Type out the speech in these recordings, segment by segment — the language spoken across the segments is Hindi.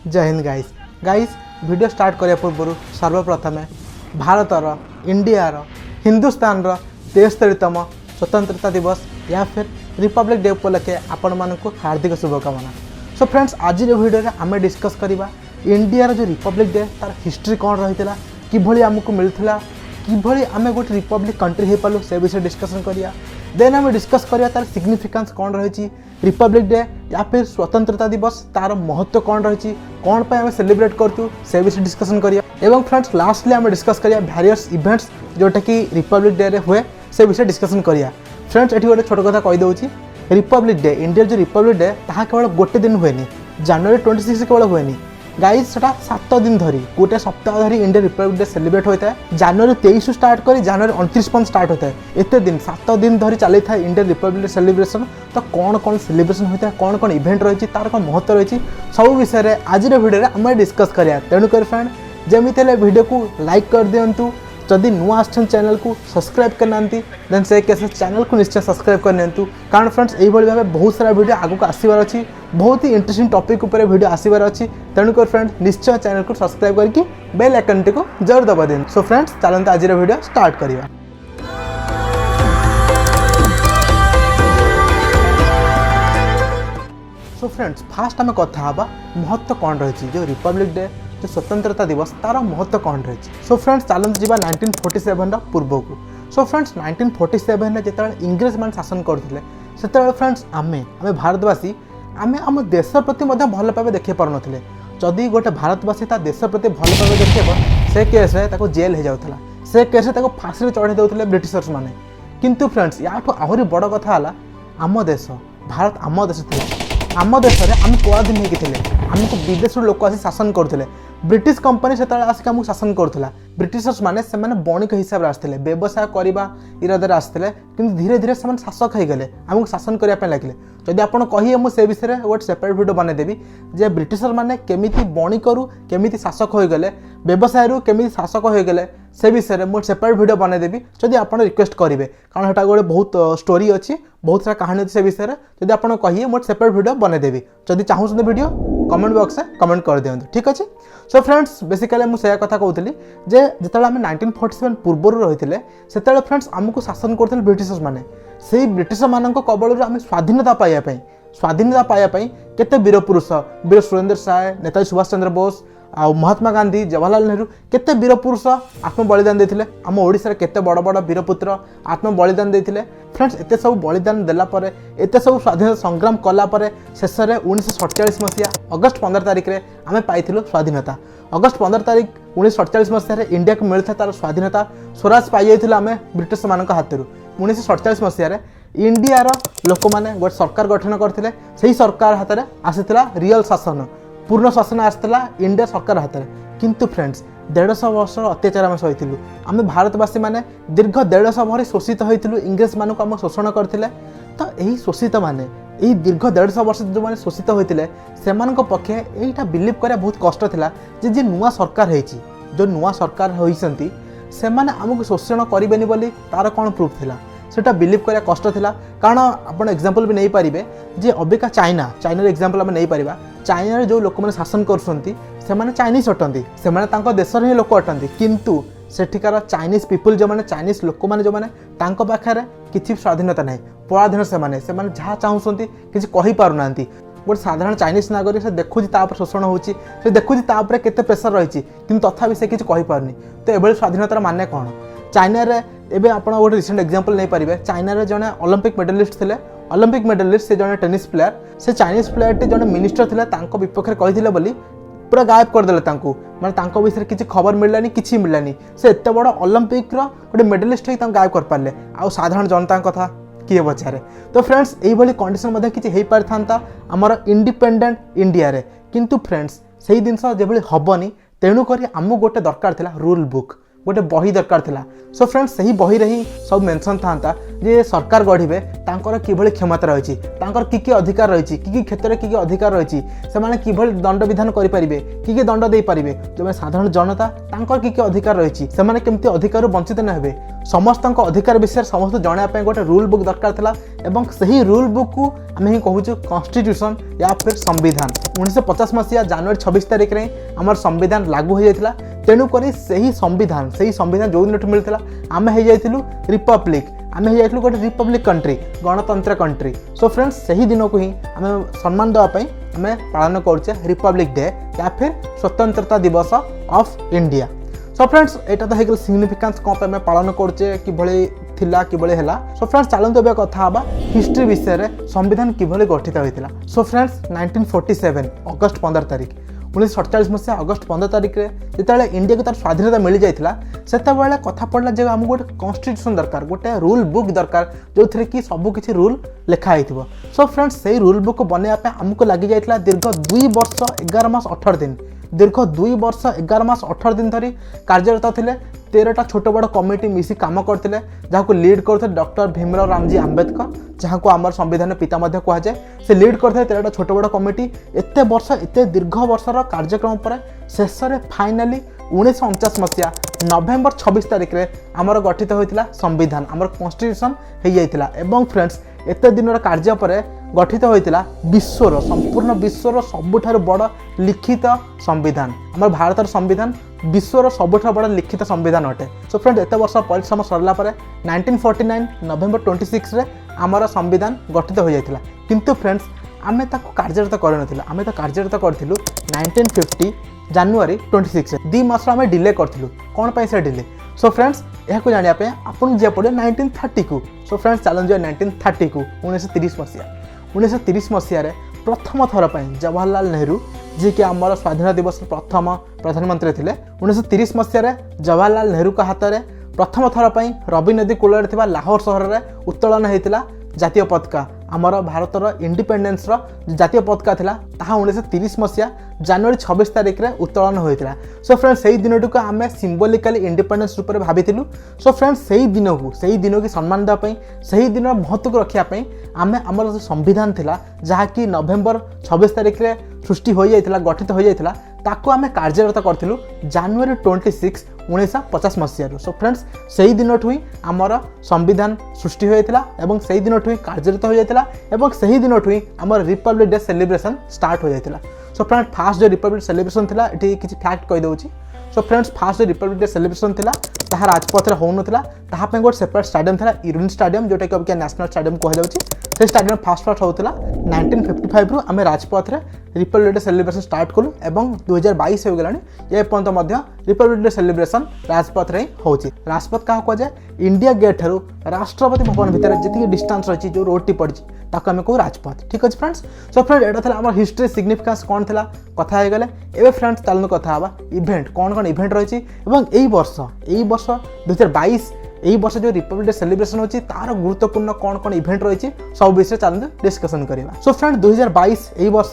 जय Hind guys guys video start करने पूर्व सर्वप्रथम भारतर इंडियार हिंदुस्तान 73तम स्वतंत्रता दिवस या फिर रिपब्लिक डे उपलक्षे आपण मानक हार्दिक शुभकामना। सो फ्रेंड्स आज वीडियो में आम डिस्कस करवा इंडियार जो रिपब्लिक डे तार हिस्ट्री कौन रही किभली आमको मिलता किभली आम गोटे रिपब्लिक कंट्री हो पालू से विषय डिस्कसन करिया। देन आम डिस्कस करिया तार सिग्निफिकेंस कौन रही रिपब्लिक डे या फिर स्वतंत्रता दिवस तार महत्व कौन रही कौन पे आम सेलिब्रेट करूँ से विषय डिस्कसन करिया। एवं फ्रेंड्स लास्टली आम डिस्कस करिया वेरियस इवेंट्स जोटा कि रिपब्लिक डे रे हुए से विषय डिस्कसन करिया। फ्रेंड्स ये गोटे छोट कथा कही दूँ रिपब्लिक डे इंडिया जो रिपब्लिक डे ताहा केवल गोटे दिन हुए जनवरी 26 केवल हुए गाइज से 7 दिन धरी गोटे सप्ताह धरी इंडिया रिपब्लिक डे सेलिब्रेट होता है। जनवरी 23 स्टार्ट कर जनवरी 29 पर्यंत स्टार्ट होता है। एत दिन 7 दिन धरी चली था इंडिया रिपब्लिक डे सेलिब्रेशन। तो कौन कौन सेलिब्रेशन होता है कौन कौन इवेंट रही तार कौन महत्व रही सब विषय आज वीडियो आम डिस्कस करिया। तेणुक फ्रेंड जमी वीडियो को लाइक कर दिंतु जदि नुआ आछन चैनल को सब्सक्राइब करना देन से कैसे चैनल को निश्चय सब्सक्राइब करनी कारण फ्रेंड्स यही भाव बहुत सारा वीडियो आगू आसबार अच्छी बहुत ही इंटरेस्टिंग टॉपिक उपर वीडियो आसबार अच्छी। तेणुक फ्रेंड्स निश्चय चैनल को सब्सक्राइब करके बेल आइकन टी को जरूर दबा दें। सो फ्रेंड्स चलते आज वीडियो स्टार्ट करिया। सो फ्रेंड्स फास्ट आम कथा महत्व कौन रही जो रिपब्लिक डे जो स्वतंत्रता दिवस तार महत्व कौन रही। सो फ्रेंड्स चलते जावा 1947 पूर्व को। सो फ्रेंड्स 1947 जो इंग्रेज मान शासन करते से फ्रेंड्स आम भारतवासी आम आम देश प्रति भल पावे देखे पार नुले। जदि गोटे भारतवासी ता देश प्रति भल पावे देखेब से केस जेल हो जाता से केस फांसी चढ़े देते ब्रिटिशर्स मैंने। किंतु फ्रेंड्स या आहरी बड़ कथा है आम देश भारत आम देश था आम देश में आम पराधीन होते आमको विदेश लोक आसी शासन करते। ब्रिटिश कंपनी से आसिक आमको शासन करूला। ब्रिटिशर्स माने से बणिक हिसाब से आसते व्यवसाय करने इरादे आसते कि धीरे धीरे से शासक हो गले आमको शासन करने लगे। जदि आप कहे मुझे विषय गोटे सेपरेट वीडियो बनईदेवी जे ब्रिटिशर माने केमिति बणिक रू केमिति शासक हो गले व्यवसाय रू केमिति शासक हो गले से विषय मुझे सेपरेट वीडियो बनईदेवी जदि आप रिक्वेस्ट करेंगे कारण यहाँ गोटे बहुत स्टोरी अच्छी बहुत सारा कहानी अच्छी से विषय जदि आप कहे मुझे सेपरेट वीडियो बनईदेवी जदि चाहते वीडियो कमेंट बॉक्स में कमेंट कर दिखाँ ठीक अच्छे। सो फ्रेंड्स बेसिकली मुझे कथा कहूली जे जिते आम 1947 पूर्व रही से फ्रेंड्स आमको शासन करते ब्रिटिशर्स माने से ब्रिटिशर मान कबल आम स्वाधीनता पाइबापी केते वीर पुरुष वीर सुरेंद्र साय नेताजी सुभाष चंद्र बोस आ महात्मा गांधी जवाहरलाल नेहरू केते वीर पुरुष आत्म बलिदान देते आम ओडिशा केते बड़ बड़ वीरपुत्र आत्म बलिदान देते। फ्रेंड्स एते सब बलिदान देला परे एते सब स्वाधीनता संग्राम कला परे शेष में 1947 मसीहा अगस्त 15 तारिख में आम पाइलु स्वाधीनता। अगस्त 15 तारिख 1947 मसीह इंडिया को मिलता तार स्वाधीनता स्वराज पाई आम ब्रिटिश मान हाथ 1947 मसीह इंडियार लोक मैंने गोटे सरकार गठन करते से सरकार हाथ में आसीला रियल शासन पूर्ण शासन आसला इंडिया सरकार हाथ में। किंतु फ्रेंड्स 150 वर्ष अत्याचार आम सही आम भारतवासी मैंने दीर्घ 150 भरी शोषित होइतिलु इंग्रेज मानक आम शोषण करते। तो यही शोषित मैंने यही दीर्घ 150 वर्ष जो मैंने शोषित होते से पक्षे यहीटा बिलीव करा बहुत कष्ट था जे नुआ सरकार होती जो नुआ सरकार होती से आमको शोषण करेंगे बोली तार कौन प्रूफ थिला सेटा बिलीव करा कष्ट था। कारण आप एग्जांपल भी नहीं पारे जे अबिका चाइनार एग्जांपल आम नहीं पारिबा। चाइना जो लोक मैंने शासन करछंती से माने चाइनीज अटंती से माने तांको देशर ही लोक अटंती किंतु सेठिकार चाइनीज पीपुल जो माने चाइनीज लोक मैंने जो माने तांको पाखरे किछि स्वाधीनता नहीं पराधीन से माने जहाँ चाहूँगी किसी कही पारुना गोटे साधारण चाइनीज नागरिक से देखुची शोषण होची से देखुची केते प्रेसर रही किंतु तथापि से किसी कही पारुनी। तो एभली स्वाधीनतार माने कौन चाइना रे एबे आपण गोटे रिसेंट एग्जांपल नहीं पारिबे चाइना रे जने ओलंपिक मेडलिस्ट थिले ओलंपिक मेडलिस्ट से जने टेनिस प्लेयर से चाइनीज प्लेयर टी जने मिनिस्टर थिले तांको विपक्ष कही बोली पूरा गायब करदेले तांको माने तांको विषय किसी खबर मिललानी किसी मिललानी से एत बड़ ओलंपिक रो गोटे मेडलिस्ट ही गायब कर पारे आ साधारण जनता कथा किए पचारे। तो फ्रेंड्स यही कंडीशन किसी हो पारि था आमर इंडिपेंडेंट इंडिया रे किंतु फ्रेंड्स से जिनस जो हबनी तेणुक आमको गोटे दरकार था रूल बुक गोटे बही दरकार थिला। सो फ्रेंड्स सही बही रे ही सब मेंशन था जे सरकार गढ़िबे तांकर किभली क्षमता रही तांकर की अधिकार रही कि क्षेत्र की अधिकार रही से माने किभली दंड विधान करि परिबे कि दंड दे पारिबे जो साधारण जनता तांकर की अधिकार रही से माने केमती अधिकार वंचित न हेबे समस्त अधिकार विषय समस्त जणा पे गोटे रूल बुक दरकार थिला एवं सही रूल बुक को आम ही कहूँ कॉन्स्टिट्यूशन या फिर संविधान 1950 मसीहा जनवरी 26 तारिख में आम संविधान लागू हो जाता तेणुक सही संविधान जो दिन मिलता आम हो जाइलु रिपब्लिक आम हो जाइलु गोटे रिपब्लिक कंट्री गणतंत्र कंट्री। सो फ्रेंड्स सही दिन को ही आम सम्मान देवाई आम पालन करुचे रिपब्लिक डे या फिर स्वतंत्रता दिवस ऑफ इंडिया। सो फ्रेंड्स एटा तो हो सिग्निफिकेंस कौन पे पालन करुचे कि थिला किभली हैला। सो फ्रेंड्स चलते ए कथा हिस्ट्री विषय में संविधान किभली गठित होता। सो फ्रेंड्स 1947 अगस्त 15 तारिख 1947 मसीहा अगस्त 15 तारिख में जिते इंडिया को तार स्वाधीनता मिल जाता से कथा पड़ा जो आमको गोटे कॉन्स्टिट्यूशन दरकार गोटे रूल बुक दरकार जो थी कि सबकि रूल लिखाई। सो फ्रेंड्स से रूल बुक को बनवाई आमको लगी जाता दीर्घ 2 वर्ष 11 मास 18 दिन दीर्घ 2 वर्ष 11 मास 18 दिन धरी कार्यरत थे 13टा छोट बड़ कमिटी मिसी काम करते जहाँ लीड करते डॉक्टर भीमराव रामजी आंबेडकर जहाँ को आम संविधान पिता कहुए से लीड करते 13टा छोट बड़ कमिटी एत वर्ष एत दीर्घ वर्षर कार्यक्रम पर शेष में फाइनाली 1949 मसीहा नवेम्बर 26 तारिख में आमर गठित होता संविधान आमर कॉन्स्टिट्यूशन हो जाता। एवं फ्रेंड्स एत दिन कार्य पर गठित होता विश्वर संपूर्ण विश्वर सबुठार बड़ लिखित संविधान आम भारत संविधान विश्वर सबुठ बड़ लिखित संविधान अटे। सो फ्रेंड्स एत वर्ष परिश्रम सरला 1949 नवेम्बर 26 रे आमर संविधान गठित हो जाता किंतु फ्रेंड्स आमे ताको कार्यरत कर आम तो कार्यरत करूँ 1950 जनवरी 26 2 मास आम डिले करूँ कौन पाई से डिले। सो फ्रेंड्स यह जानापी आपको जा पड़े 1930 को। सो फ्रेंड्स चलन 1930 को 1930 मसीहा 1930 मसीह प्रथम थर पर जवाहरलाल नेहरू जी कि आमर स्वाधीनता दिवस प्रथम प्रधानमंत्री थे 1930 मसीह जवाहरलाल नेहरू का हाथ में प्रथम थर पर रवि नदी कूल लाहौर सहर में उत्तोलन होता जातीय पताका आमर भारतर इंडिपेंडेंस जातीय पताका था 1930 मसीहा जनवरी 26 तारिख में उत्तोलन होता। सो फ्रेंड्स से दिन को आम सिम्बोलिकली इंडिपेंडेंस रूप में भाई। सो फ्रेंड्स से दिन की सम्मान देवाई से दिन महत्व को रखापी आम आमर जो संविधान थिला जहाँकि नवेम्बर 26 तारिख में सृष्टि हो जाता गठित हो जाता ताको आम कार्यरत करूँ जनवरी 26 1950 मसीह। सो फ्रेंड्स से दिन ही आमर संविधान सृष्टि होता और से दिन ही कार्यरत हो जाता और से दिन ही आमर रिपब्लिक डे सेलिब्रेशन स्टार्ट हो जाता। सो फ्रेंड्स फास्ट जो रिपब्लिक सेलिब्रेशन था ये किसी फैक्ट कहीदे। सो फ्रेंड्स फास्ट जो रिपब्लिक डे सेलिब्रेशन था ताहा राजपथ में होता ताहां गोटे सेपरेट स्टाडियम था इरविन स्टाडियम जोटा कि अब नेशनल स्टाडियम कहु से स्टाडियम फास्ट होता 1955 रु आम राजपथ में रिपब्लिक डे सेलिब्रेशन स्टार्ट कलु और 2022 हो गलानी ये पर्यंत रिपब्लिक डे सेलिब्रेशन राजपथ में हो। राजपथ क्या कहुए इंडिया गेट ठारू राष्ट्रपति भवन भितर जी डिस्टेंस रही जो रोड टी पड़ी ताको आम कहू राजपथ। ठीक अच्छे फ्रेंड्स। सो फ्रेंड्स एटा था आम हिस्ट्री सिग्निफिकेंस कौन था कथा हो गले एवं फ्रेंड्स चलते कथा इवेंट कौन कौन इवेंट रही यही वर्ष 2022 यही वर्ष जो रिपब्लिक डे सेलिब्रेशन होची तार गुरुत्वपूर्ण कौन कौन इवेंट रही सब विषय चलते डिस्कसन करवा। सो फ्रेंड्स 2022 यही वर्ष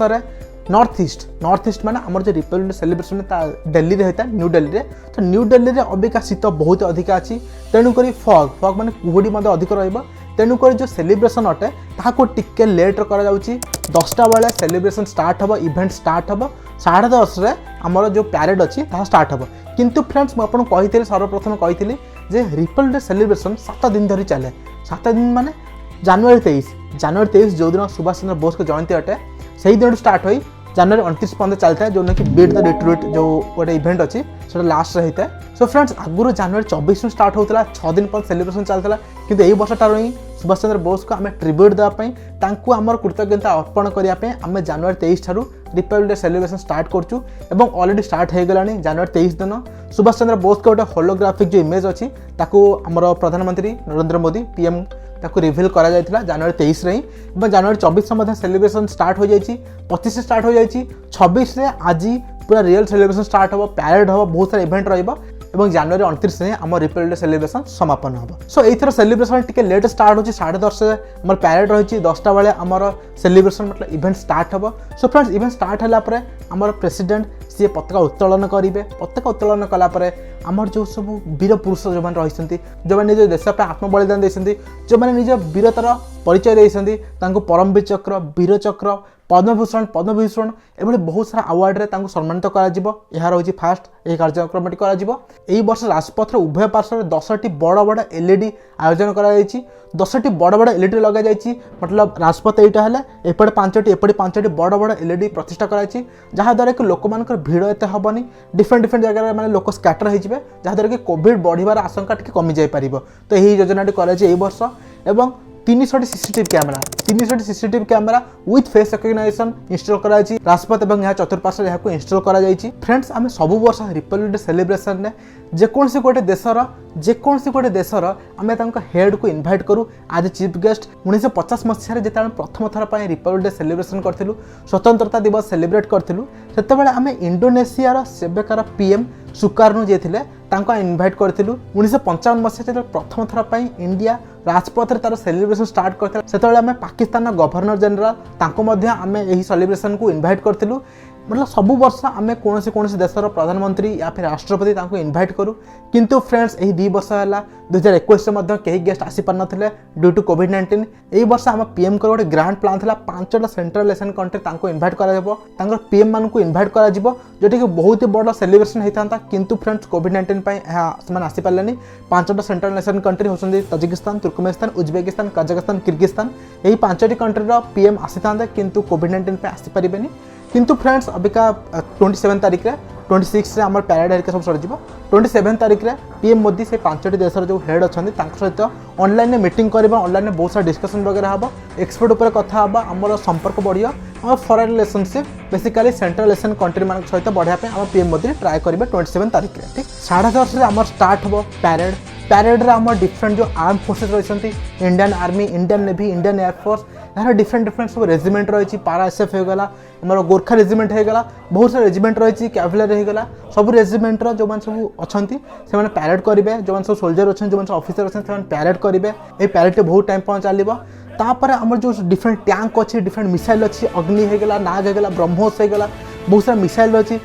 नॉर्थ ईस्ट माने आमर जो रिपब्लिक डे सेलिब्रेशन दिल्ली रे होता न्यू दिल्ली रे तो न्यू दिल्ली रे अबिका शीत बहुत अधिक अच्छी तेणुक फग माने कुहुड़ी अधिक रहा तेणुक जो सेलिब्रेशन अटे ताको टिके लेट कर 10टा बेले सेलिब्रेशन स्टार्ट हम इवेंट स्टार्ट हम 10:30 आमर जो पैरेड अच्छी स्टार्ट हम किंतु फ्रेंड्स मुझे कही सर्वप्रथम कही जे रिपब्लिक डे सेलिब्रेशन 7 दिन धरी चले 7 दिन माने जनवरी 23 जो दिन सुभाष चंद्र बोस को जयंती अटे से दिन स्टार्ट हो जनवरी 29 पर्यटन चलता है जो कि बीट द रिट्रीट जो गोटे इवेंट अच्छी से लास्ट होता है। सो फ्रेंड्स आगुरी जनवरी 24 स्टार्ट होता 6 दिन पर सेलिब्रेशन चलता किंतु यही वर्ष ठार ही सुभाष चंद्र बोस को आम ट्रिब्यूट देवाई आमर कृतज्ञता अर्पण करने आम जनवरी 23 ठारू रिपब्लिक डे सेलिब्रेशन स्टार्ट करूँ और ऑलरेडी स्टार्ट हो गलानी जनवरी 23 दिन सुभाष चंद्र बोस का गोटे होलोग्राफिक जो इमेज अच्छी आमर प्रधानमंत्री नरेंद्र मोदी पीएम ताको रिवील करा जायतिला जनवरी 23 रे ही जनवरी 24 में सेलिब्रेशन स्टार्ट हो जाइए 25 स्टार्ट हो जाइए 26 रे आज पूरा रियल सेलिब्रेशन स्टार्ट हम पैरेड हम बहुत सारा इवेंट रहा और जनवरी 29 ହିଁ ଆମ रिपब्लिक डे सेलिब्रेशन समापन हम। सो एथर सेलिब्रेशन टिके लेट स्टार्ट होची 10:30 हमर पैरेड रही 10टा बेले हमर सेलिब्रेशन मतलब इवेंट स्टार्ट हम। सो फ्रेंड्स इवेंट स्टार्ट होला परे हमर प्रेसिडेंट सी पताका उत्तोलन करेंगे। पताका उत्तोलन कलापर आमर जो सब वीर पुरुष जो मैंने रही जो निज देश आत्म बलिदान देते जो मैंने निज वीरतार परिचय देते परमवीर चक्र वीर चक्र पद्मभूषण एभली बहुत सारा अवार्ड सम्मानित कर फास्ट यह कार्यक्रम कर वर्ष राजपथ उभय पार्श्व 10टी बड़ बड़ एलईडी आयोजन कर 10टी बड़ बड़ एलईडी लगे जाइए मतलब राजपथ यहाँ है एपटे 5टी एपटे 5टी बड़ बड़ एलईडी प्रतिष्ठा कर जहाँद्वारा कि लोक मान भिड़ एत हेनी डिफरेन्ट डिफरेन्ट जगह मैंने लोक स्कैटर हो जहाँद्वारा कि कोविड बढ़िबार आशंका टी कमी जापर। तो यही योजनाटी कर वर्ष एवं 300टी सीसीटीवी कैमेरा 300टी CCTV camera with face recognition install कराई राजपथ और यहाँ चतुर्पार्श्व यहाँ इंस्टॉल कराई। फ्रेंड्स आम सब वर्ष रिपब्लिक डे सेलिब्रेशन में जेकोसी गोटे देशर आम हेड को इनवाइट करूँ आज चीफ गेस्ट 1950 मसीह जो प्रथम थर पर रिपब्लिक डे सेलिब्रेशन करूँ स्वतंत्रता दिवस सेलिब्रेट करूँ से आम इंडोनेशिया सेबेकार पीएम सुकार्नो जे थे इनवाइट करूँ 1955 मसीह जो प्रथम थर पर इंडिया राजपथ तार सेलिब्रेशन स्टार्ट करते से आम पाकिस्तान गवर्नर जनरल आम यही सेलिब्रेशन को इनवाइट करूँ मतलब सबु वर्ष आम कौन देशर प्रधानमंत्री या फिर राष्ट्रपति इनवाइट करूँ किंतु फ्रेंड्स यही 2 वर्ष है 2021 में कई गेस्ट आसीपार ना ड्यू टू कोविड-19 यही वर्ष आम पीएम को गोटे ग्रांड प्लान था 5टा सेंट्रल एशियन कंट्री इनवाइट कर पीएम मान को इनवाइट जोटी कि बहुत ही बड़ा सेलिब्रेशन होता था किंतु फ्रेंड्स कोविड-19 से आसीपारे 5टा सेंट्रल एशियन कंट्री होती Tajikistan Turkmenistan Uzbekistan Kazakhstan Kyrgyzstan यही 5टी कंट्रीर पीएम आसी था किंतु कोविड-19 आसीपारे किंतु फ्रेंड्स अबिका 27 तारीख रे 26 रे आमर पैरेड हेरिका सब सर 27 तारीख रे पीएम मोदी से 5टी देशर जो हेड अच्छा सहित ऑनलाइन मीटिंग करबा ऑनलाइन बहुत सारा डिस्कशन वगैरह हम एक्सपोर्ट उपर कथा हम आमर संपर्क बढ़िया और foreign relationship basically central Asian country मान सहित बढ़ाई आम पीएम मोदी ट्राए करेंगे 27 तारीख रे ठीक 10:30 से आमर स्टार्ट हम पैरेड रे आमर डिफरेंट जो आर्म फोर्सेस रही Indian army Indian navy Indian air force यार डिफरेंट डिफरेंट सब रेजिमेंट रही पारा एसएफ होगला आमर गोरखा रेजिमेंट होगला बहुत सारा रेजिमेंट रही कैवलरी होगला सब रेजिमेंट जो मैंने सब अच्छा से पैरेड करेंगे जो मैंने सब सोल्जर अच्छे जो मैंने ऑफिसर अच्छे पैरेड करेंगे ये पैरेड बहुत टाइम पर चलो तापर आमर जो डिफरेंट टैंक अच्छी डिफरेंट मिसाइल अच्छी अग्नि होगला नाग होगला ब्रह्मोस होगला बहुत सारा मिसाइल अच्छी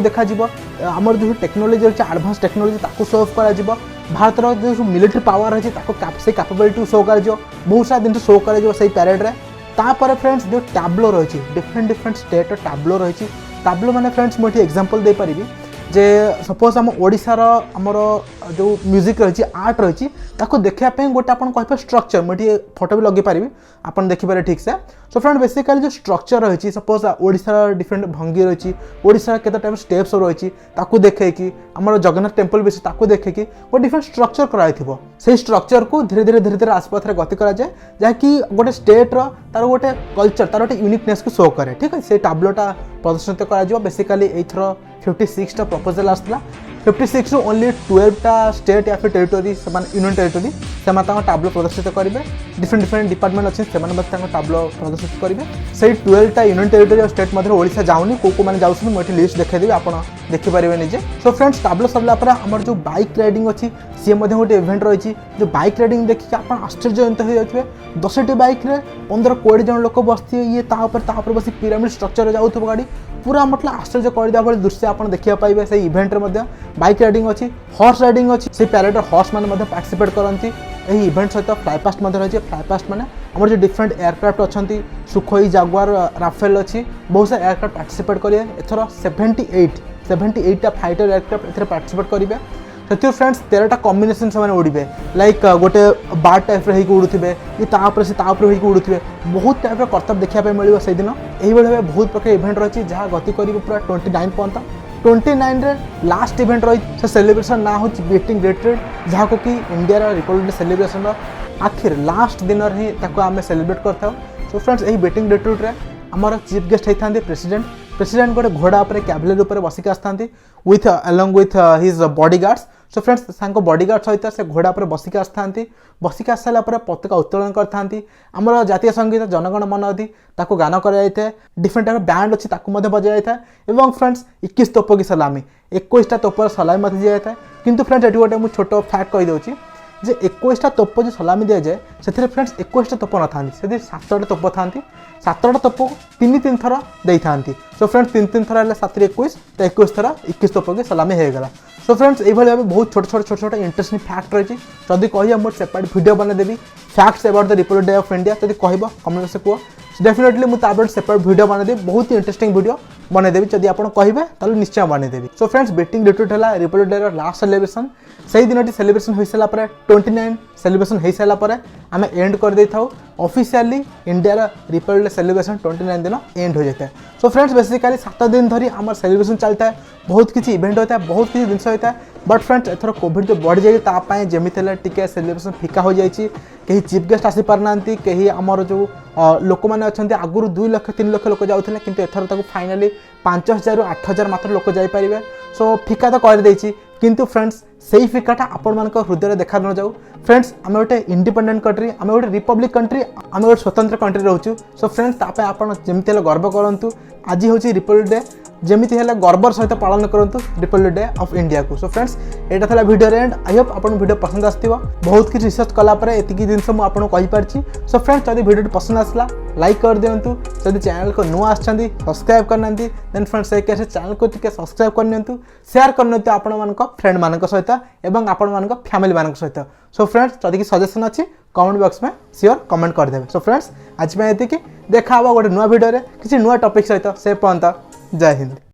देखा आमर जो टेक्नोलोजी अच्छी एडवांस टेक्नोलोजी शो ऑफ कर भारतर जो मिलिट्री पावर अच्छी से कैपेबिलिटी शो कर बहुत सारा जिन शो कर पैरेड रे तापर फ्रेंड्स जो टैब्लो रही डिफरेंट डिफरेंट स्टेट टैब्लो रही टैब्लो मैंने फ्रेंड्स मुझे एग्जांपल दे पारिबी जे सपोज आम ओडिशार आमर जो म्यूजिक रही आर्ट रही देखापी गोटे आप कह स्ट्रक्चर मुझे फोटो भी लगे पारि आप देखिपारे ठीक से। सो फ्रेंड बेसिकली जो स्ट्रक्चर रही सपोज ओडिशार डिफरेंट भंगी रही ओडिशार केते टाइप स्टेप्स रही देखी आम जगन्नाथ टेम्पल भी देखी गोटे डिफरेंट स्ट्रक्चर कराई से स्ट्रक्चर को धीरे धीरे राजपथ में गति कराए जहाँकि गोटे स्टेट्र तार गोटे कल्चर तार गोटे यूनिकनेस को शो करे ठीक है से टैब्लोटा प्रदर्शित कर बेसिकली एथर 56टा प्रपोजल आसला 56 ओनली 12टा स्टेट या फिर टेरिटोरी यूनियन टेरिटोरी से टैब्लो प्रदर्शित करेंगे डिफरेंट डिफरेंट डिपार्टमेंट अच्छे से टैब्लो प्रदर्शित करेंगे से 12टा यूनियन टेरिटोरी और स्टेट मध्य ओडिशा जाऊनी को मैंने जाऊँ मुझे लिस्ट देखीदेवी आप देखिपारे निजे। सो फ्रेंड्स टैब्लो सरला आमर जो बाइक राइडिंग अच्छी सी गोटे इवेंट रही जो बाइक राइडिंग देखिए आप आश्चर्यजनित हो जाए 10टी बाइक रे 15-20 जन लोक बसते ये बस पिरामिड स्ट्रक्चर जाऊ गाड़ी पूरा मतलब आश्चर्य करदेवा भाई दृश्य आप देखा पाइबे से इवेंट में बाइक राइडिंग अच्छी हॉर्स राइडिंग अच्छी से पैरेड हॉर्स मैंने पार्टिसिपेट करती यही इवेंट सहित फ्लाईपास्ट रही फ्लाईपास्ट मैंने आम जो डिफरेंट एयरक्राफ्ट अच्छा सुखोई जागुआर राफेल अच्छी बहुत सारे एयरक्राफ्ट पार्टिसिपेट करेंगे एथर 78टा फाइटर एयरक्राफ्ट ए पार्टिसिपेट करेंगे से फ्रेंड्स 13टा कॉम्बिनेशन से उड़े लाइक गोटे बार टाइप उड़ुवे ये उड़ुवे बहुत टाइप कर्तव्य देखा मिले से दिन यही भाई बहुत प्रकार इवेंट रही जहाँ गति कर पूरा 29 पर्यंत 29 रे लास्ट इवेंट रही से सेलिब्रेशन ना हो बीटिंग रिट्रीट जहाँ को कि इंडिया रिपब्लिक डे सेलिब्रेशन आखिर लास्ट दिन ही आम सेलिब्रेट करता। सो फ्रेंड्स यही बीटिंग रिट्रीट रे आमर चीफ गेस्ट होता प्रेसिडेंट गोटे घोड़ा पर कैवलरी बसिक आसता with along with his bodyguards. So friends bodyguard सहित से घोड़ा पर बसिक बसिक आस सारा पताका उत्तोलन करते आमर जातीय संगीत जनगण मन अधि ताको गान कराई डिफरेंट टाइप बैंड अच्छी बजाई था। फ्रेंड्स 21 तोप की सलामी 21टा तोपर सलामी दिया जाए किंतु फ्रेंड्स ये गोटे मुझे छोट फैक्ट कहीदे जे 21टा तोप जो सलामी दि जाए से फ्रेंड्स 21टा तोप न था से 7टा तोप था 7टा तोप को 3 थर दे था। सो फ्रेंड्स 3 थर है 7 21 तो 21 थर 21 तोप की सलामी होगला। सो फ्रेंड्स ये भाव बहुत छोट छोट इंटरेस्टिंग फैक्ट रही जदि कह मोट सेपरेट वीडियो बनादेवी facts about the republic day of India जब कह कमेंट से कह डेफिनेटली मुझे सेपरेट वीडियो बनादेवी बहुत ही इंटरेस्टिंग वीडियो बनईदेवी जब आप कहे तो निश्चय बनईदेवी। सो फ्रेंड्स बीटिंग रिट्रीट है रिपब्लिक डे लास्ट सेलिब्रेशन से दिन सेलिब्रेशन हो सारापर 29 सेलिब्रेशन हो सारापर आम एंड कर दे था officially India Republic day celebration 29 दिन एंड हो जाता है। सो फ्रेंड्स बेसिकली 7 दिन धरी आम सेलिब्रेशन चलता है बहुत किसी इवेंट होता है बहुत किसी जिन होता है बट फ्रेंड्स एथर कोविड जो बढ़ जाए जमी टे सेलिब्रेशन फिका हो जाए कहीं चीफ गेस्ट आसी पारना कहीं आमर जो लोक मैंने अच्छा आगुरी 2 लाख 3 लाख लोक जाते किंतु एथर तक फाइनाली 5000 ରୁ 8000 मात्र लोक जापारे। सो फिका तो करदे किंतु फ्रेंड्स से फिकाटा आपण मान हृदय देखा न जाऊ। फ्रेंड्स आम गोटे इंडिपेंडेंट कंट्री आम गोटे रिपब्लिक कंट्री आम गोटे स्वतंत्र कंट्री रोचु। सो फ्रेंड्स ताप आप जमी गर्व करूँ आज हूँ रिपब्लिक डे जमीती है गर्वर सहित पालन करूँ रिपब्लिक डे ऑफ इंडिया को। सो फ्रेंड्स यहाँ था वीडियो एंड आई होप आपको वीडियो पसंद आसो बहुत किसी रिसर्च कलापर एतिकी जिन मुझे कहीपरि। सो फ्रेंड्स जब वीडियो पसंद आसला लाइक कर दिंतु जब चैनल को नुआ आछंती सब्सक्राइब करना देन फ्रेंड्स एक चैनल को टिके सब्सक्राइब करनियंतु शेयर करनियंतु आपण मानक फ्रेंड मानक सहित एवं आपण मानक फैमिली मानक सहित। सो फ्रेंड्स जदि कि सजेशन अच्छी कमेंट बॉक्स में श्योर कमेंट करदेवे। सो फ्रेंड्स आज मैं ये देखा गोटे नुआ वीडियो किसी नुआ टॉपिक सहित से पर्यंत जय हिंद।